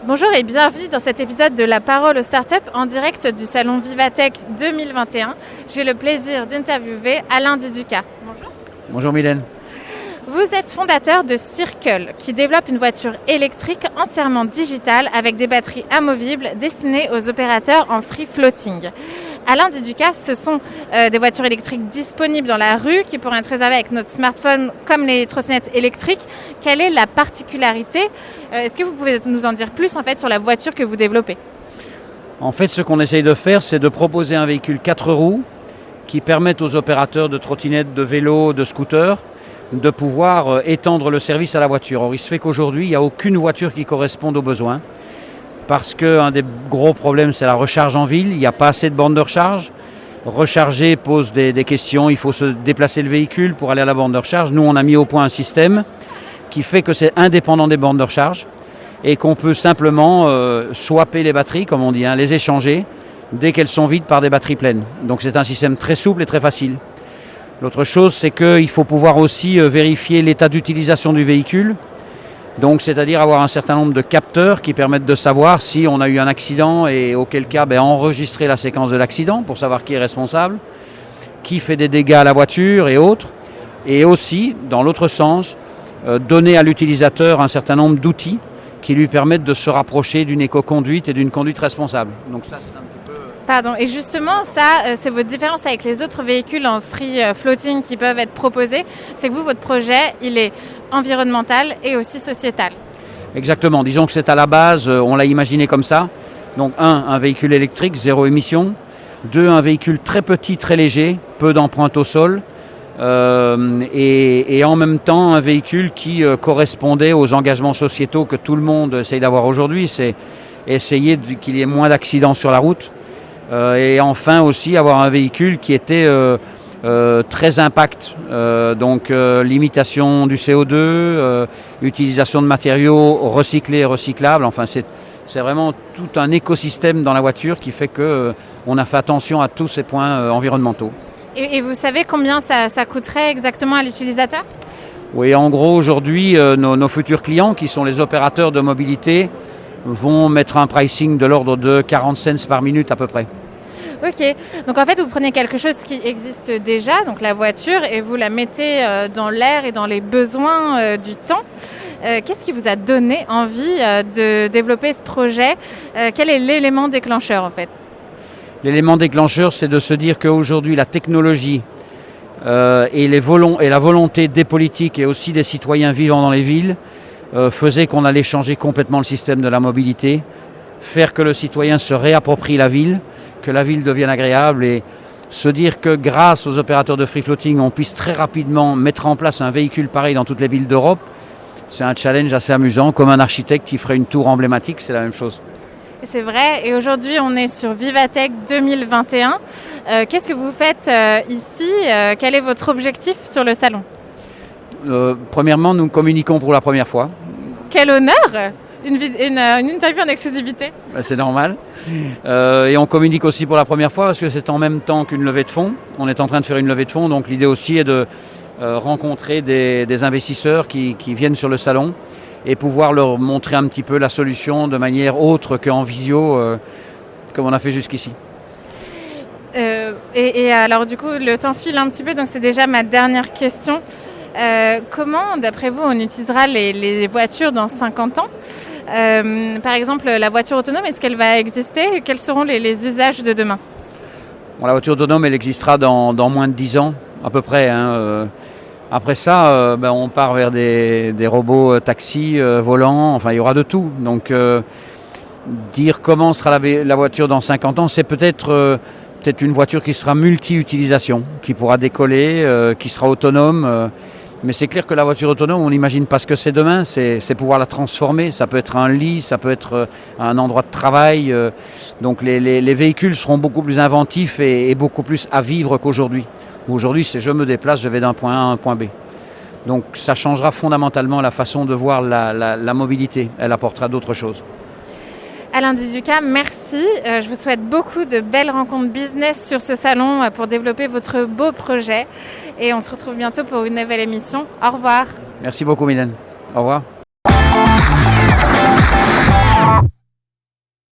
Bonjour et bienvenue dans cet épisode de La Parole aux Startups en direct du salon Vivatech 2021. J'ai le plaisir d'interviewer Alain Diduca. Bonjour. Bonjour Mylène. Vous êtes fondateur de Circle, qui développe une voiture électrique entièrement digitale avec des batteries amovibles destinées aux opérateurs en free floating. Alain Diduca, ce sont des voitures électriques disponibles dans la rue qui pourraient être réservées avec notre smartphone comme les trottinettes électriques. Quelle est la particularité ? Est-ce que vous pouvez nous en dire plus en fait, sur la voiture que vous développez ? En fait, ce qu'on essaye de faire, c'est de proposer un véhicule 4 roues qui permette aux opérateurs de trottinettes, de vélos, de scooters de pouvoir étendre le service à la voiture. Or, il se fait qu'aujourd'hui, il n'y a aucune voiture qui corresponde aux besoins parce qu'un des gros problèmes, c'est la recharge en ville. Il n'y a pas assez de bornes de recharge. Recharger pose des questions. Il faut se déplacer le véhicule pour aller à la borne de recharge. Nous, on a mis au point un système qui fait que c'est indépendant des bornes de recharge et qu'on peut simplement swapper les batteries, comme on dit, les échanger dès qu'elles sont vides par des batteries pleines. Donc, c'est un système très souple et très facile. L'autre chose, c'est qu'il faut pouvoir aussi vérifier l'état d'utilisation du véhicule. Donc, c'est-à-dire avoir un certain nombre de capteurs qui permettent de savoir si on a eu un accident et auquel cas enregistrer la séquence de l'accident pour savoir qui est responsable, qui fait des dégâts à la voiture et autres. Et aussi, dans l'autre sens, donner à l'utilisateur un certain nombre d'outils qui lui permettent de se rapprocher d'une éco-conduite et d'une conduite responsable. Donc ça, c'est un petit peu... Pardon, et justement, ça, c'est votre différence avec les autres véhicules en free floating qui peuvent être proposés, c'est que vous, votre projet, il est environnemental et aussi sociétal. Exactement, disons que c'est à la base, on l'a imaginé comme ça. Donc un véhicule électrique, 0 émission. 2, un véhicule très petit, très léger, peu d'empreintes au sol. Et en même temps, un véhicule qui correspondait aux engagements sociétaux que tout le monde essaye d'avoir aujourd'hui. C'est essayer qu'il y ait moins d'accidents sur la route. Et enfin aussi avoir un véhicule qui était très impact, donc limitation du CO2, utilisation de matériaux recyclés et recyclables. Enfin, c'est vraiment tout un écosystème dans la voiture qui fait qu'on a fait attention à tous ces points environnementaux. Et vous savez combien ça coûterait exactement à l'utilisateur ? Oui, en gros, aujourd'hui, nos futurs clients, qui sont les opérateurs de mobilité, vont mettre un pricing de l'ordre de 40 cents par minute à peu près. Ok, donc en fait vous prenez quelque chose qui existe déjà, donc la voiture, et vous la mettez dans l'air et dans les besoins du temps. Qu'est-ce qui vous a donné envie de développer ce projet ? Quel est l'élément déclencheur en fait ? L'élément déclencheur, c'est de se dire qu'aujourd'hui la technologie et la volonté des politiques et aussi des citoyens vivant dans les villes faisait qu'on allait changer complètement le système de la mobilité, faire que le citoyen se réapproprie la ville, que la ville devienne agréable et se dire que grâce aux opérateurs de free floating, on puisse très rapidement mettre en place un véhicule pareil dans toutes les villes d'Europe. C'est un challenge assez amusant, comme un architecte qui ferait une tour emblématique, c'est la même chose. C'est vrai, et aujourd'hui on est sur Vivatech 2021. Qu'est-ce que vous faites ici ? Quel est votre objectif sur le salon ? Premièrement, nous communiquons pour la première fois. Quel honneur ! Une interview en exclusivité. C'est normal. Et on communique aussi pour la première fois parce que c'est en même temps qu'une levée de fonds. On est en train de faire une levée de fonds, donc l'idée aussi est de rencontrer des investisseurs qui viennent sur le salon et pouvoir leur montrer un petit peu la solution de manière autre qu'en visio, comme on a fait jusqu'ici. Et alors du coup, le temps file un petit peu, donc c'est déjà ma dernière question. Comment, d'après vous, on utilisera les voitures dans 50 ans ? Par exemple, la voiture autonome, est-ce qu'elle va exister ? Quels seront les usages de demain ? La voiture autonome, elle existera dans moins de 10 ans, à peu près. Après ça, on part vers des robots taxis, volants, enfin il y aura de tout. Donc dire comment sera la voiture dans 50 ans, c'est peut-être une voiture qui sera multi-utilisation, qui pourra décoller, qui sera autonome. Mais c'est clair que la voiture autonome, on n'imagine pas ce que c'est demain, c'est pouvoir la transformer. Ça peut être un lit, ça peut être un endroit de travail. Donc les véhicules seront beaucoup plus inventifs et beaucoup plus à vivre qu'aujourd'hui. Aujourd'hui, c'est je me déplace, je vais d'un point A à un point B. Donc ça changera fondamentalement la façon de voir la mobilité. Elle apportera d'autres choses. Alain Diduca, merci. Je vous souhaite beaucoup de belles rencontres business sur ce salon pour développer votre beau projet. Et on se retrouve bientôt pour une nouvelle émission. Au revoir. Merci beaucoup Mylène. Au revoir.